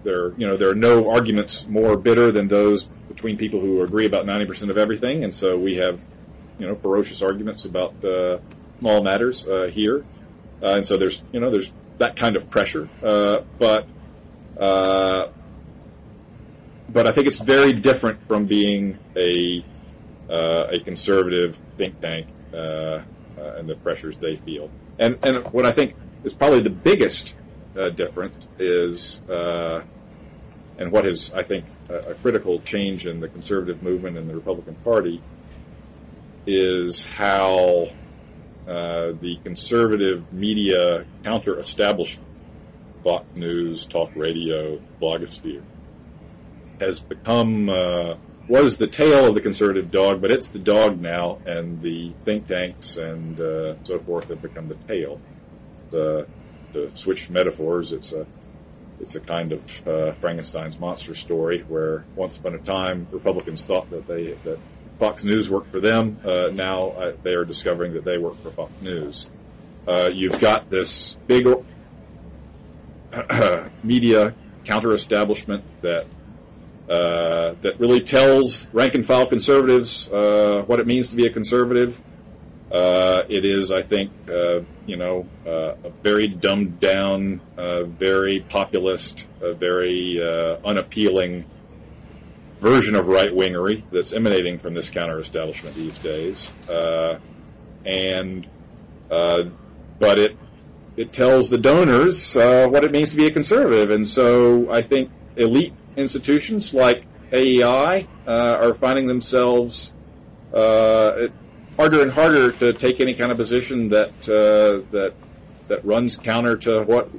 there are no arguments more bitter than those between people who agree about 90% of everything, and so we have ferocious arguments about small matters here, and so there's that kind of pressure, but I think it's very different from being a conservative think tank and the pressures they feel. And what I think is probably the biggest difference is, and what is, I think, a critical change in the conservative movement and the Republican Party, is how the conservative media counter-establishment, Fox News, talk radio, blogosphere, has become, was the tail of the conservative dog, but it's the dog now, and the think tanks and so forth have become the tail. To switch metaphors, it's a kind of Frankenstein's monster story, where once upon a time Republicans thought that Fox News worked for them. Now they are discovering that they work for Fox News. You've got this big media counter-establishment that really tells rank-and-file conservatives what it means to be a conservative. It is, I think, a very dumbed-down, very populist, very unappealing version of right-wingery that's emanating from this counter-establishment these days. But it tells the donors what it means to be a conservative. And so I think elite institutions like AEI are finding themselves harder and harder to take any kind of position that runs counter to what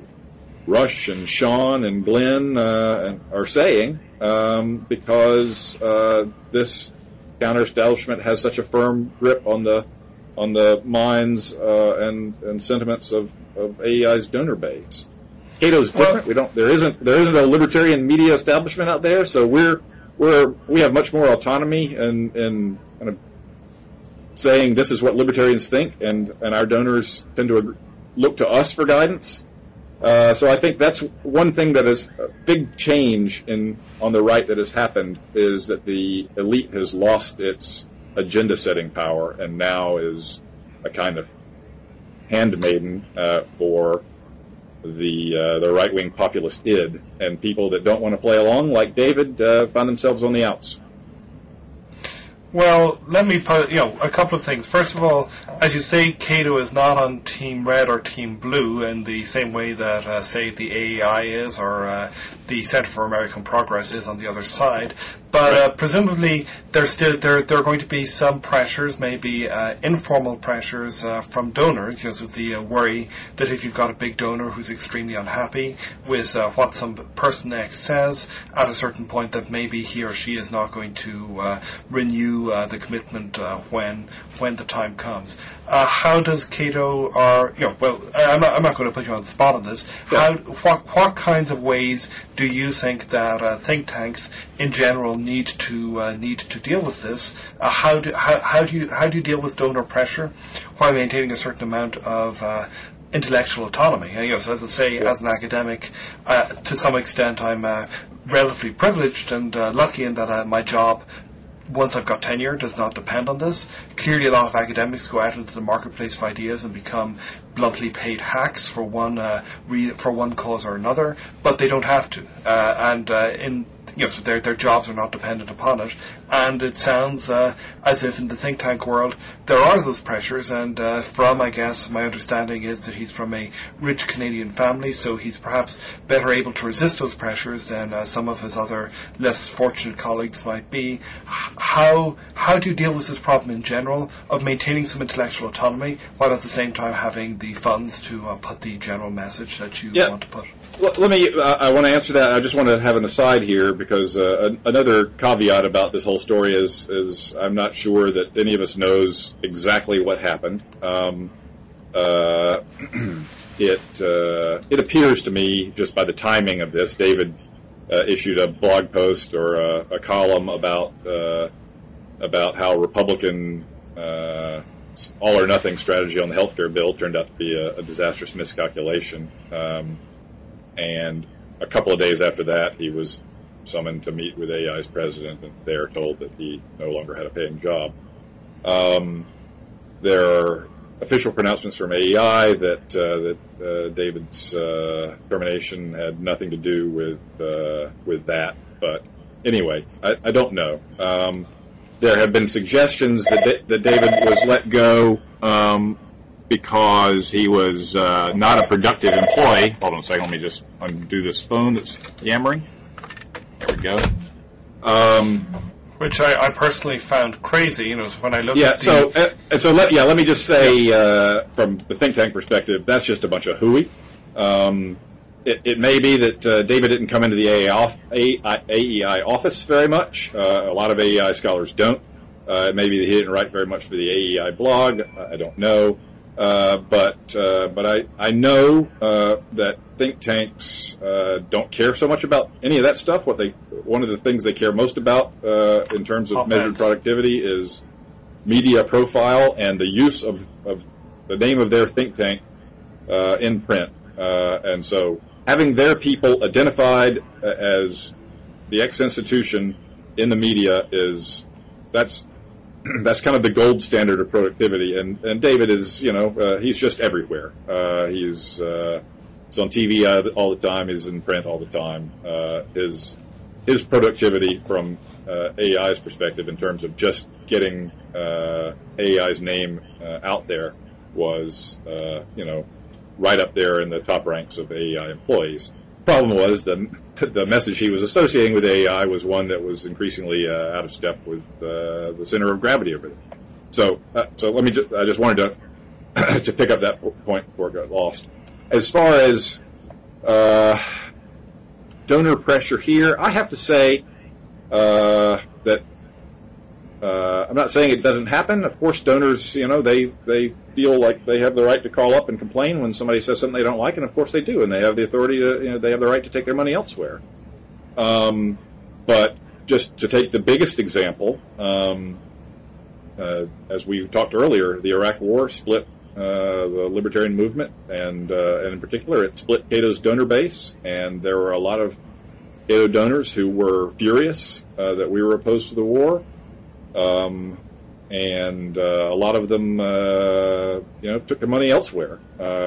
Rush and Sean and Glenn are saying, because this counter-establishment has such a firm grip on the minds and sentiments of AEI's donor base. Cato's different. There isn't a libertarian media establishment out there, so we have much more autonomy and kind of saying this is what libertarians think, and our donors tend to look to us for guidance. So I think that's one thing that is a big change on the right that has happened, is that the elite has lost its agenda-setting power and now is a kind of handmaiden for the right-wing populist id, and people that don't want to play along, like David, find themselves on the outs.
Well, let me put, a couple of things. First of all, as you say, Cato is not on Team Red or Team Blue in the same way that, say, the AEI is, or the Center for American Progress is on the other side. But presumably, there are going to be some pressures, maybe informal pressures from donors. So the worry that if you've got a big donor who's extremely unhappy with what some person X says, at a certain point that maybe he or she is not going to renew the commitment when the time comes. How does Cato, I'm not going to put you on the spot on this.
Yeah.
What kinds of ways do you think that think tanks in general need to deal with this? How do you deal with donor pressure while maintaining a certain amount of intellectual autonomy? So as I say, as an academic, to some extent, I'm relatively privileged and lucky in that my job, once I've got tenure, does not depend on this. Clearly, a lot of academics go out into the marketplace of ideas and become bluntly paid hacks for one cause or another, but they don't have to. So their jobs are not dependent upon it. And it sounds as if in the think tank world there are those pressures. And Frum, I guess, my understanding is that he's from a rich Canadian family, so he's perhaps better able to resist those pressures than some of his other less fortunate colleagues might be. How do you deal with this problem in general of maintaining some intellectual autonomy while at the same time having the funds to put the general message that you want to put?
Let me. I want to answer that. I just want to have an aside here, because another caveat about this whole story is I'm not sure that any of us knows exactly what happened. It appears to me, just by the timing of this, David issued a blog post or a column about how Republican all or nothing strategy on the healthcare bill turned out to be a disastrous miscalculation. And a couple of days after that, he was summoned to meet with AEI's president, and they are told that he no longer had a paying job. There are official pronouncements from AEI that David's termination had nothing to do with that. But anyway, I don't know. There have been suggestions that David was let go because he was not a productive employee. Hold on a second. Let me just undo this phone that's yammering. There we go.
Which I personally found crazy. So when I looked at
let me just say, from the think tank perspective, that's just a bunch of hooey. It may be that David didn't come into the AEI office very much. A lot of AEI scholars don't. It may be that he didn't write very much for the AEI blog. I don't know. But I know that think tanks don't care so much about any of that stuff. One of the things they care most about in terms of measured productivity is media profile and the use of the name of their think tank in print. And so having their people identified as the X institution in the media that's kind of the gold standard of productivity, and David is, he's just everywhere. He's on TV all the time. He's in print all the time. His productivity from AI's perspective in terms of just getting AI's name out there was, right up there in the top ranks of AEI employees. Problem was the message he was associating with AEI was one that was increasingly out of step with the center of gravity over there. So I just wanted to pick up that point before it got lost. As far as donor pressure here, I have to say that I'm not saying it doesn't happen. Of course, donors, they feel like they have the right to call up and complain when somebody says something they don't like, and of course they do, and they have the authority to, they have the right to take their money elsewhere. But just to take the biggest example, as we talked earlier, the Iraq War split the Libertarian movement, and in particular, it split Cato's donor base, and there were a lot of Cato donors who were furious that we were opposed to the war. And a lot of them, took their money elsewhere.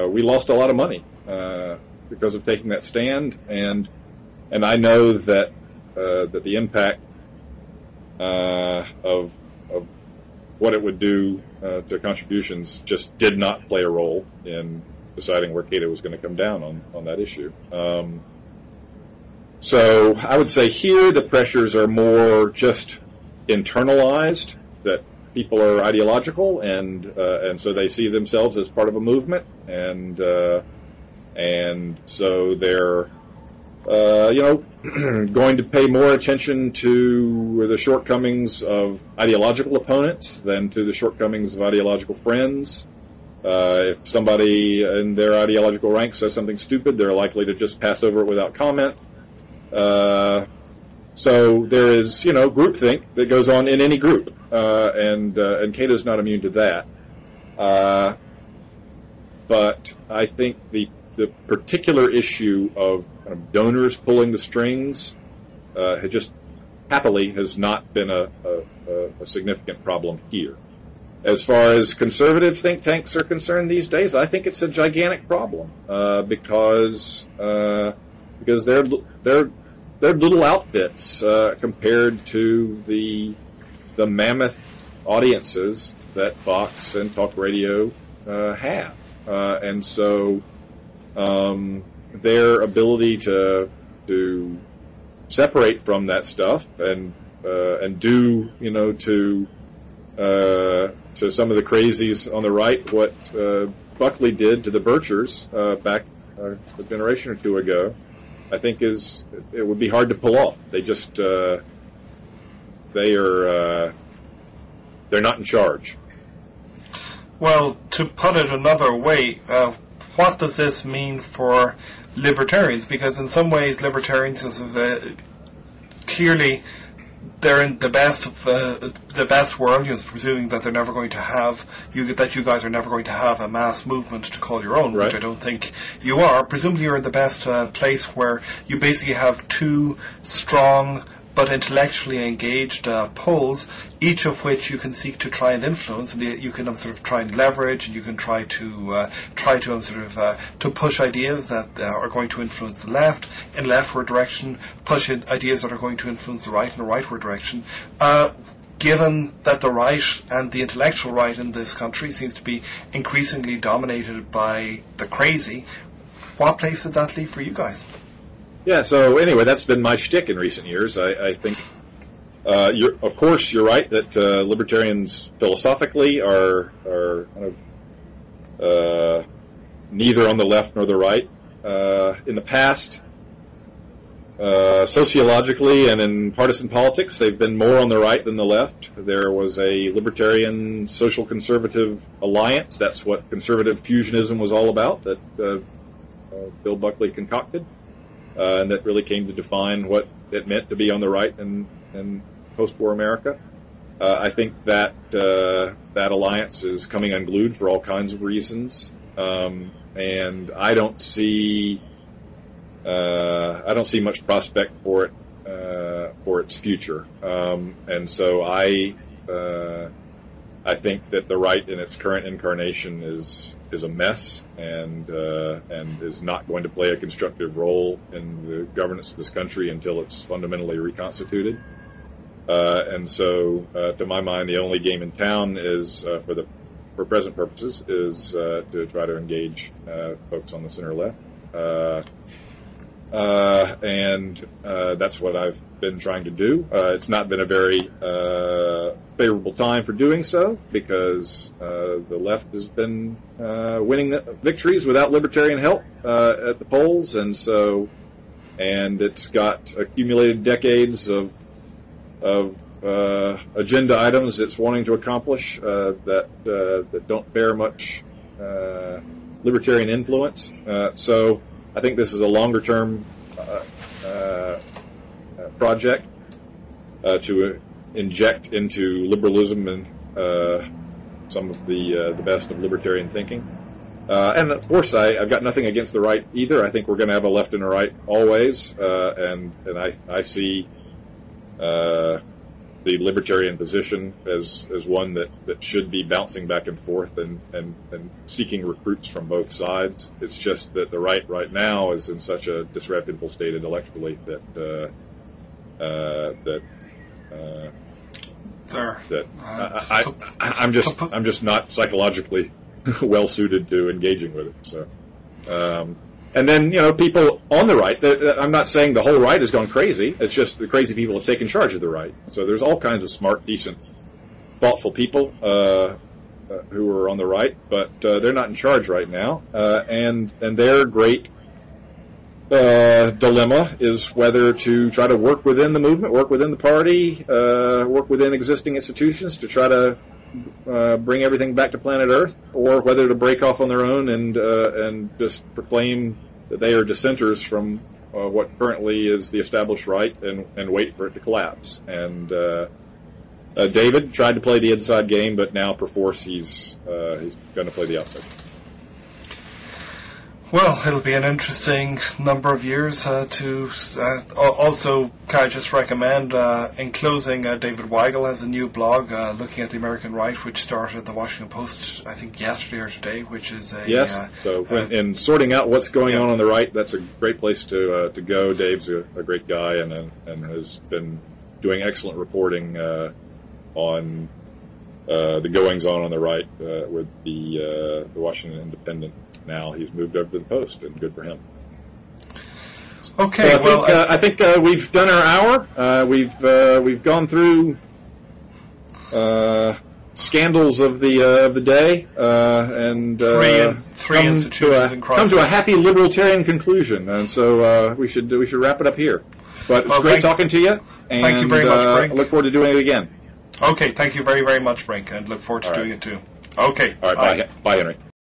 We lost a lot of money because of taking that stand, and I know that that the impact of what it would do to contributions just did not play a role in deciding where Cato was going to come down on that issue. So I would say here the pressures are more just internalized, that people are ideological, and so they see themselves as part of a movement, and so they're going to pay more attention to the shortcomings of ideological opponents than to the shortcomings of ideological friends. If somebody in their ideological rank says something stupid, they're likely to just pass over it without comment. So there is, groupthink that goes on in any group, and Cato's not immune to that. But I think the particular issue of kind of donors pulling the strings has not been a significant problem here. As far as conservative think tanks are concerned these days, I think it's a gigantic problem because they're little outfits compared to the mammoth audiences that Fox and talk radio have, and so their ability to separate from that stuff and do to some of the crazies on the right what Buckley did to the Birchers back a generation or two ago, I think it would be hard to pull off. They just they're not in charge.
Well, to put it another way, what does this mean for libertarians? Because in some ways, libertarians clearly they're in the best of the best world. Presuming that they're never going to have that you guys are never going to have a mass movement to call your own,
right,
which I don't think you are. Presumably, you're in the best place where you basically have two strong but intellectually engaged poles, each of which you can seek to try and influence, and you can sort of try and leverage, and you can try to to push ideas that are going to influence the left in leftward direction, push ideas that are going to influence the right in a rightward direction. Given that the right and the intellectual right in this country seems to be increasingly dominated by the crazy, what place did that leave for you guys?
Yeah, so anyway, that's been my shtick in recent years. I think, of course, you're right that libertarians philosophically are kind of neither on the left nor the right. In the past, sociologically and in partisan politics, they've been more on the right than the left. There was a libertarian social conservative alliance. That's what conservative fusionism was all about, that Bill Buckley concocted. And that really came to define what it meant to be on the right in post-war America. I think that that alliance is coming unglued for all kinds of reasons, and I don't see much prospect for it for its future. And so I think that the right in its current incarnation is a mess and is not going to play a constructive role in the governance of this country until it's fundamentally reconstituted. And so, to my mind, the only game in town is, for present purposes, is to try to engage folks on the center left. And that's what I've been trying to do. It's not been a very favorable time for doing so, because the left has been winning victories without libertarian help at the polls, and it's got accumulated decades of agenda items it's wanting to accomplish that don't bear much libertarian influence. So I think this is a longer-term project to inject into liberalism and some of the best of libertarian thinking. And of course, I've got nothing against the right either. I think we're going to have a left and a right always, and I see the libertarian position as one that should be bouncing back and forth and seeking recruits from both sides. It's just that the right now is in such a disreputable state intellectually that I'm just not psychologically well suited to engaging with it. So. And then, people on the right, I'm not saying the whole right has gone crazy. It's just the crazy people have taken charge of the right. So there's all kinds of smart, decent, thoughtful people who are on the right, but they're not in charge right now. And their great dilemma is whether to try to work within the movement, work within the party, work within existing institutions to try to bring everything back to planet Earth, or whether to break off on their own and just proclaim that they are dissenters from what currently is the established right and wait for it to collapse. And David tried to play the inside game, but now perforce he's going to play the outside.
Well, it'll be an interesting number of years to also, can I just recommend, in closing, David Weigel has a new blog looking at the American right, which started at the Washington Post, I think, yesterday or today, which is a...
Yes, so in sorting out what's going on the right, that's a great place to go. Dave's a great guy and has been doing excellent reporting on the goings-on the right with the Washington Independent. Now he's moved over to the Post, and good for him.
Okay,
so I think we've done our hour. We've gone through scandals of the day, and
three institutions
come to a happy libertarian conclusion. And so we should wrap it up here. But it's great talking to you. And,
thank you very much, Brink.
I look forward to doing it again.
Okay, thank you very, very much, Brink, and look forward to doing it too. Okay,
all right, bye, Henry.